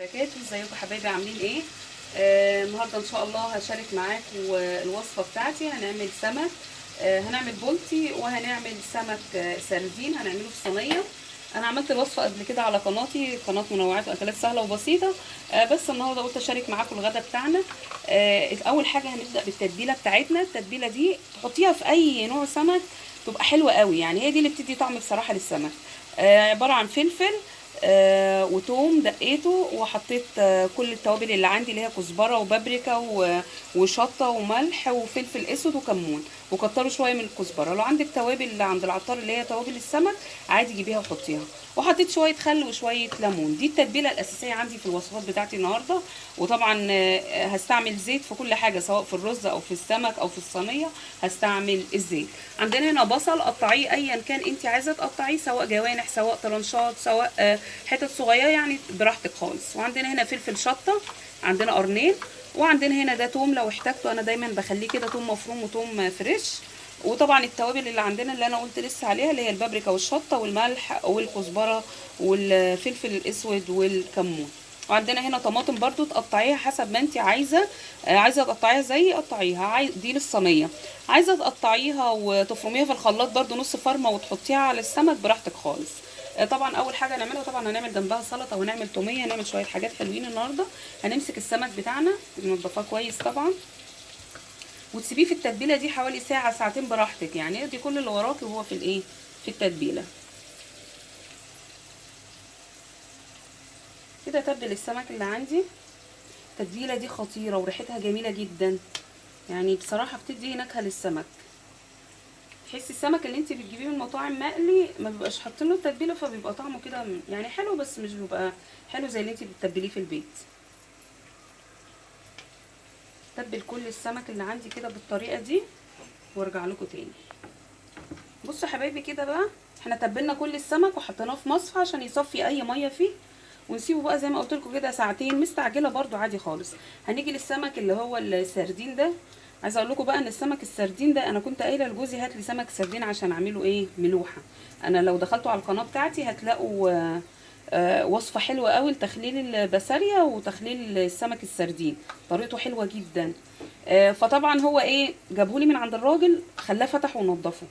وبركاته. ازيكم حبايبي عاملين ايه؟ النهارده ان شاء الله هشارك معاكم الوصفه بتاعتي. هنعمل سمك، هنعمل بولتي وهنعمل سمك سردين هنعمله في صينيه. انا عملت الوصفه قبل كده على قناتي، قناه منوعات واكلات سهله وبسيطه. بس النهارده قلت اشارك معاكم الغدا بتاعنا. اول حاجه هنبدا بالتتبيله بتاعتنا. التتبيله دي تحطيها في اي نوع سمك تبقى حلوه قوي، يعني هي دي اللي بتدي طعم بصراحه للسمك. عباره عن فلفل وتوم دقيته، وحطيت كل التوابل اللي عندي اللي هي كزبره وبابريكا وشطه وملح وفلفل اسود وكمون، وكتروا شويه من الكزبره. لو عندك توابل اللي عند العطار اللي هي توابل السمك عادي جيبيها وحطيها، وحطيت شويه خل وشويه ليمون. دي التتبيله الاساسيه عندي في الوصفات بتاعتي النهارده. وطبعا هستعمل زيت في كل حاجه، سواء في الرز او في السمك او في الصينيه هستعمل الزيت. عندنا هنا بصل قطعيه ايا كان انت عايزه تقطعيه، سواء جوانح سواء طرنشات سواء حتت صغيره، يعني براحتك خالص. وعندنا هنا فلفل شطه، عندنا قرنين، وعندنا هنا ده توم لو احتاجته، انا دايما بخليه كده توم مفروم وتوم فريش. وطبعا التوابل اللي عندنا اللي انا قلت لسه عليها اللي هي البابريكا والشطه والملح والكزبره والفلفل الاسود والكمون. وعندنا هنا طماطم برضو تقطعيها حسب ما انت عايزه. عايزه تقطعيها زي قطعيها، دي للصينيه. عايزه تقطعيها وتفرميها في الخلاط برضو نص فرمه وتحطيها على السمك براحتك خالص. طبعا اول حاجه هنعملها، طبعا هنعمل جنبها سلطه ونعمل توميه، هنعمل شويه حاجات حلوين النهارده. هنمسك السمك بتاعنا ننضفاه كويس طبعا، وتسيبيه في التتبيله دي حوالي ساعه ساعتين براحتك، يعني دي كل اللي وراكي وهو في الايه، في التتبيله. كده تبل السمك اللي عندي. التتبيله دي خطيره وريحتها جميله جدا، يعني بصراحه بتدي نكهه للسمك. تحسي السمك اللي انت بتجيبيه من مطاعم مقلي ما بيبقاش حاطين له التتبيله، فبيبقى طعمه كده يعني حلو، بس مش بيبقى حلو زي اللي انت بتتبليه في البيت. تبل كل السمك اللي عندي كده بالطريقه دي وارجع لكم تاني. بصوا حبايبي كده بقى، احنا تبلنا كل السمك وحطيناه في مصفى عشان يصفي اي ميه فيه، ونسيبه بقى زي ما قلت لكم كده ساعتين. مستعجله برده عادي خالص. هنيجي للسمك اللي هو السردين ده. عايزه اقول لكم بقى ان السمك السردين ده انا كنت قايله لجوزي هات لي سمك سردين عشان اعمله ايه، ملوحه. انا لو دخلتوا على القناه بتاعتي هتلاقوا وصفه حلوه قوي لتخليل البسارية وتخليل السمك السردين، طريقته حلوه جدا. فطبعا هو ايه، جابهولي من عند الراجل خلاه فتح ونضفه،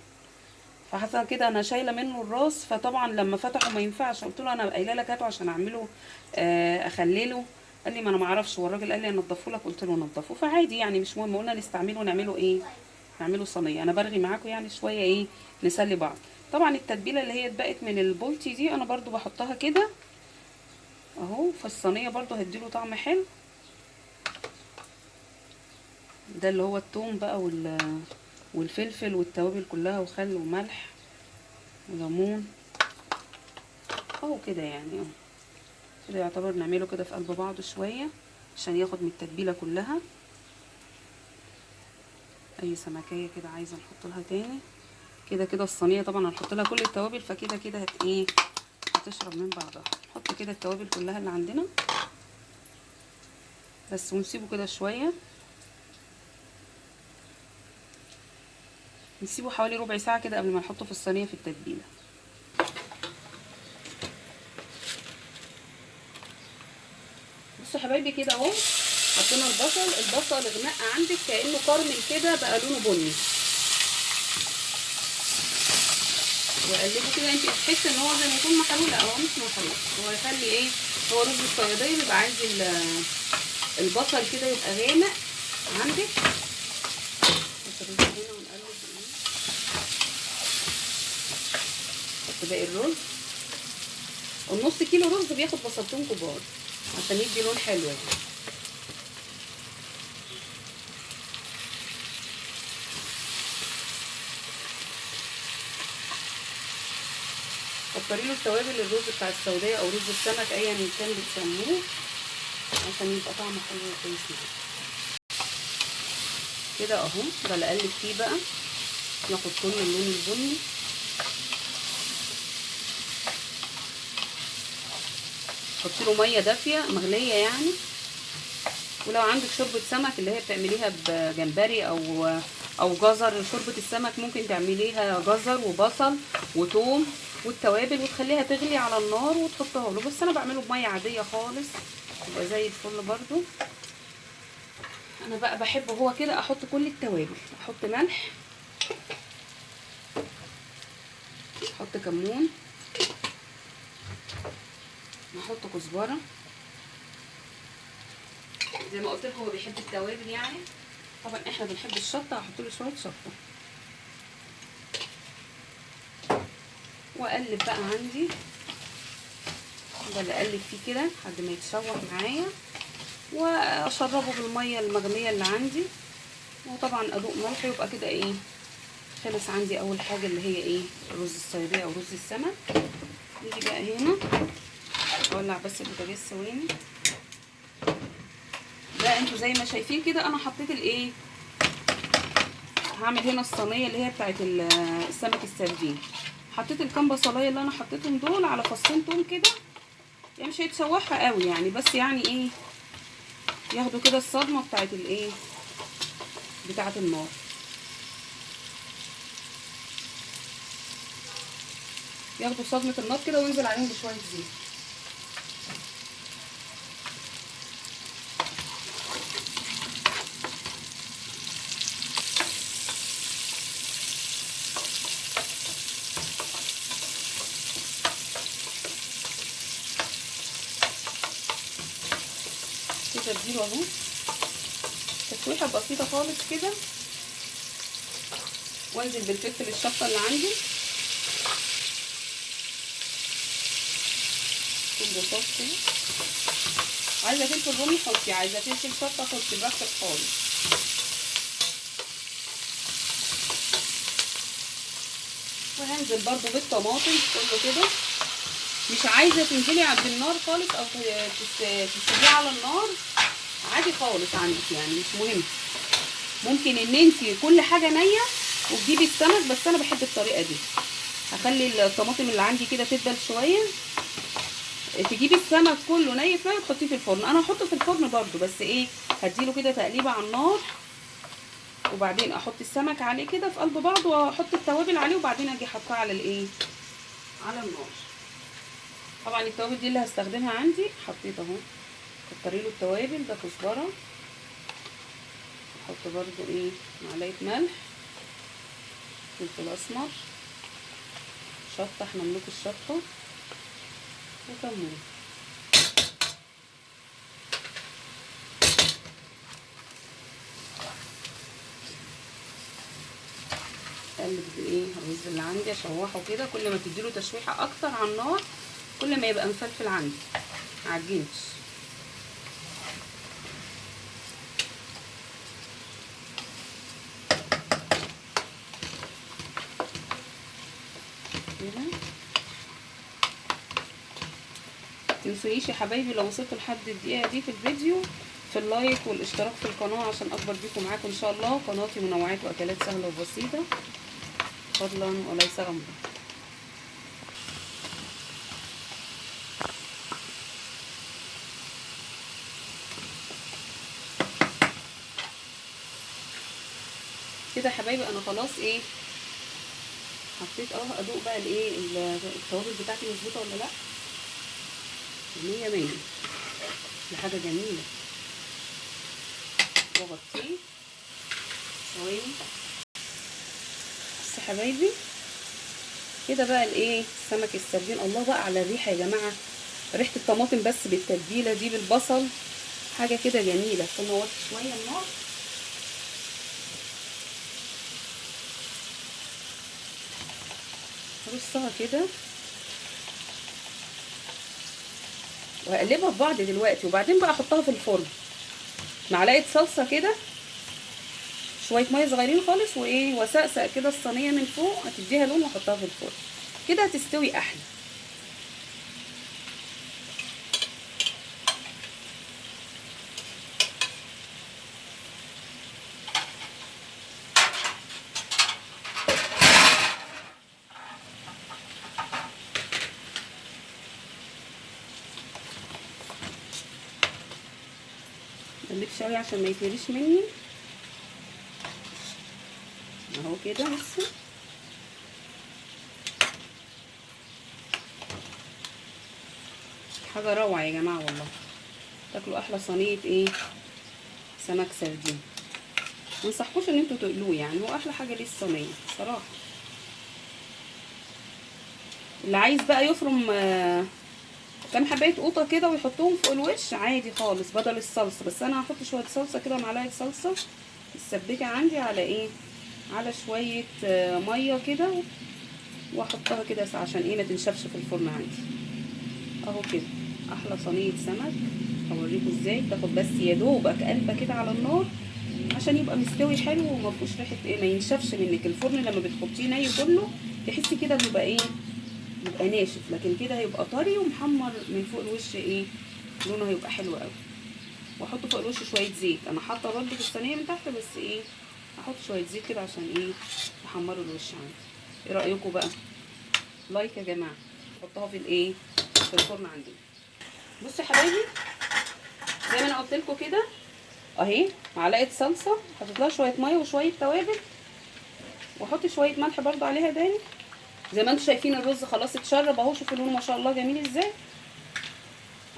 فحصل كده انا شايله منه الراس. فطبعا لما فتحه ما ينفعش، قلت له انا قايله لك هاته عشان اعمله اخلله. قال لي ما انا ما اعرفش، والراجل قال لي انضفه لك، قلت له نضفه. فعادي يعني مش مهم، قلنا نستعمله ونعمله ايه، نعمله صينيه. انا برغي معاكم يعني شويه ايه، نسلي بعض. طبعا التتبيله اللي هي اتبقت من البولتي دي انا برضو بحطها كده اهو في الصينيه، برضو هديله طعم حلو. ده اللي هو الثوم بقى والفلفل والتوابل كلها وخل وملح وليمون اهو كده، يعني اهو كده يعتبر نعمله كده في قلب بعض شويه عشان ياخد من التتبيله كلها. اي سمكيه كده عايزه نحط لها تاني كده كده. الصينيه طبعا هنحط لها كل التوابل، فكده كده ايه، هتشرب من بعضها. نحط كده التوابل كلها اللي عندنا بس، ونسيبه كده شويه، نسيبه حوالي ربع ساعه كده قبل ما نحطه في الصينيه في التتبيله. بصوا حبايبي كده اهو، حطينا البصل غمق عندك كانه كرمل كده بقى لونه بني، وقلبه كده انت تحسي ان هو زي ما يكون محروق. لا هو مش محروق، هو يخلي ايه، هو رز الصياديه بيبقى عايز البصل كده يبقى غامق عندك. نحط الرز هنا ونقلب نحط باقي الرز. النص كيلو رز بياخد بصلتين كبار عشان يدي لون حلو يعني. كتري له التوابل، الرز بتاع السوداء او رز السمك ايا كان بتسموه، عشان يبقى طعمه حلو وكويس معاكم. كده اهو بقلب فيه بقى ناخد كل اللون البني. حطي له ميه دافيه مغليه يعني، ولو عندك شوربه سمك اللي هي بتعمليها بجمبري او جزر، شوربه السمك ممكن تعمليها جزر وبصل وثوم والتوابل وتخليها تغلي على النار وتحطها له. بس انا بعمله بميه عاديه خالص يبقى زي الفل برضو. انا بقى بحب هو كده احط كل التوابل، احط ملح، احط كمون، نحط كزبره زي ما قلت لكم، هو بيحب التوابل يعني. طبعا احنا بنحب الشطه، هحط له شويه شطه واقلب بقى عندي، افضل اقلب فيه كده لحد ما يتشوح معايا، واشربه بالميه المغليه اللي عندي، وطبعا ادوق ملح. يبقى كده ايه، خلص عندي اول حاجه اللي هي ايه، رز الصياديه او رز السمك. نيجي بقى هنا اولع بس البوتاجاز ثواني. ده انتوا زي ما شايفين كده انا حطيت الايه، هعمل هنا الصينيه اللي هي بتاعت السمك السردين. حطيت الكام بصلايه اللي انا حطيتهم دول على فصين توم كده، يعني مش هيتشوحوا قوي يعني، بس يعني ايه، ياخدوا كده الصدمه بتاعت الايه، بتاعت النار. ياخدوا صدمه النار كده، وينزل عليهم بشويه زيت. كده اديله اهو تشويحه بسيطه خالص كده، وانزل بالفلفل الشطه اللي عندي، بصوص كده. عايزه فلفل رومي حطي، عايزه فلفل شطه حطي، براحتك خالص. وهنزل برضو بالطماطم كله كده. مش عايزه تنزلي عند النار خالص او تسيبيه على النار عادي خالص عندك، يعني مش مهم. ممكن ان انتي كل حاجه نيه وتجيبي السمك، بس انا بحب الطريقه دي. هخلي الطماطم اللي عندي كده تدبل شويه، تجيبي السمك كله ني في ني وتحطيه في الفرن. انا هحطه في الفرن برضو، بس ايه، هديله كده تقليبه على النار، وبعدين احط السمك عليه كده في قلب بعض، واحط التوابل عليه، وبعدين اجي احطها على الايه، على النار. طبعا التوابل دي اللي هستخدمها عندي حطيت اهو، كتري له التوابل. ده كزبره، احط برضو ايه، معلقه ملح، فلفل اسمر، شطه، احنا ملوك الشطه، وكمون. اقلب الايه، الرز اللي عندي اشوحه كده. كل ما تديله تشويحه اكتر على النار كل ما يبقى مفلفل عندي، معجنش. كده متنسونيش يا حبايبي لو وصلتوا لحد الدقيقه دي في الفيديو، في اللايك والاشتراك في القناه عشان اكبر بيكم معاكم ان شاء الله. قناتي منوعات واكلات سهله وبسيطه، فضلا وليس غمضا. كده يا حبايبي انا خلاص ايه، حطيت اهو. ادوق بقى الايه، التوابل بتاعتي مظبوطه ولا لا. 100 100، دي حاجه جميله. واغطيه ثواني بس يا حبايبي. كده بقى الايه، سمك السردين. الله بقى على الريحه يا جماعه، ريحه الطماطم بس بالتتبيله دي بالبصل، حاجه كده جميله. نورت شويه النار، هرصها كده وهقلبها في بعض دلوقتي، وبعدين بقى احطها في الفرن. معلقه صلصه كده، شويه ميه صغيرين خالص، وايه، وسقسق كده الصينيه من فوق، هتديها لون، واحطها في الفرن كده هتستوي احلى. قلبت شويه عشان ما يتهريش مني اهو كده. بصوا حاجه روعه يا جماعه والله. تاكلوا احلى صينيه ايه سمك سردين. ما انصحكوش ان انتوا تقلوه، يعني هو احلى حاجه ليه الصينيه صراحه. اللي عايز بقى يفرم كام حبايه قوطه كده ويحطهم فوق الوش عادي خالص بدل الصلصه، بس انا هحط شويه صلصه كده، معلقه صلصه السبيكه عندي على ايه، على شويه ميه كده، واحطها كده عشان ايه ما تنشفش في الفرن عندي. اهو كده احلى صينيه سمك. هوريكم ازاي تاخد بس يا دوبك قلبه كده على النار عشان يبقى مستوي حلو وما فيهوش ريحه ايه، ما ينشفش منك. الفرن لما بتحطيه ني كله تحسي كده بيبقى ايه، بيبقى ناشف، لكن كده هيبقى طري ومحمر من فوق الوش ايه، لونه هيبقى حلو قوي. واحط فوق الوش شويه زيت، انا حاطه برده في الصينيه من تحت بس ايه، احط شويه زيت كده عشان ايه يحمروا الوش عندي. ايه رايكم بقى؟ لايك يا جماعه. حطها في الايه، في الفرن عندي. بصوا يا حبايبي زي ما انا قلت لكم كده اهي، معلقه صلصه، حطيت لها شويه ميه وشويه توابل، واحط شويه ملح برده عليها تاني. زي ما انتم شايفين الرز خلاص اتشرب اهو، شوفوا لونه ما شاء الله جميل ازاي.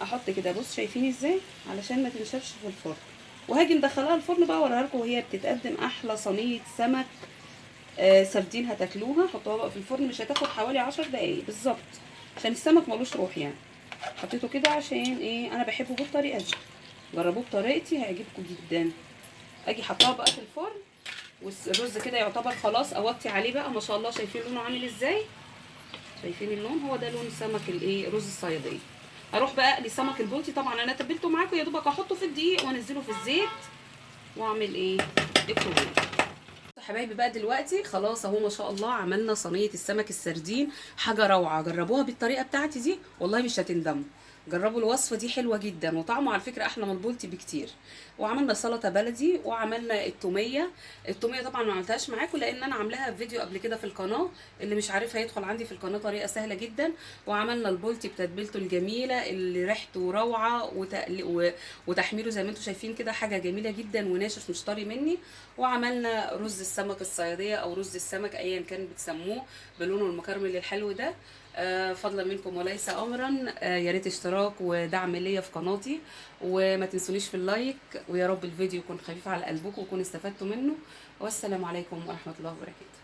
احط كده بص شايفين ازاي علشان ما تنشفش في الفرن. وهاجي مدخلاها الفرن بقى اوريها لكم وهي بتتقدم. احلى صينيه سمك سردين هتاكلوها. حطوها بقى في الفرن، مش هتاخد حوالي 10 دقايق بالظبط عشان السمك ملوش روح يعني. حطيته كده عشان ايه، انا بحبه بالطريقه دي. جربوه بطريقتي هيعجبكم جدا. اجي حطها بقى في الفرن، والرز كده يعتبر خلاص، اوطي عليه بقى. ما شاء الله شايفين لونه عامل ازاي، شايفين اللون، هو ده لون سمك الايه، رز الصياديه. اروح بقى اقلي سمك البلطي. طبعا انا تبلته معاكم، يا دوبك احطه في الدقيق وانزله في الزيت واعمل ايه التوميه. حبايبي بقى دلوقتي خلاص اهو ما شاء الله عملنا صينيه السمك السردين، حاجه روعه. جربوها بالطريقه بتاعتي دي والله مش هتندموا. جربوا الوصفه دي حلوه جدا، وطعمه على فكره احلى من البولتي بكتير. وعملنا سلطه بلدي، وعملنا التوميه. التوميه طبعا ما عملتهاش معاكم لان انا عاملاها في فيديو قبل كده في القناه، اللي مش عارفها يدخل عندي في القناه، طريقه سهله جدا. وعملنا البولتي بتتبيلته الجميله اللي ريحته روعه، وتحميره زي ما انتم شايفين كده حاجه جميله جدا وناشف مش طري مني. وعملنا رز السمك الصياديه او رز السمك ايا كان بتسموه، بلونه المكرمل الحلو ده. فضلا منكم وليس امرا. يا ريت اشتراك ودعم ليا في قناتي، وما تنسونيش في اللايك. ويا رب الفيديو يكون خفيف على قلبكم ويكون استفدتوا منه. والسلام عليكم ورحمه الله وبركاته.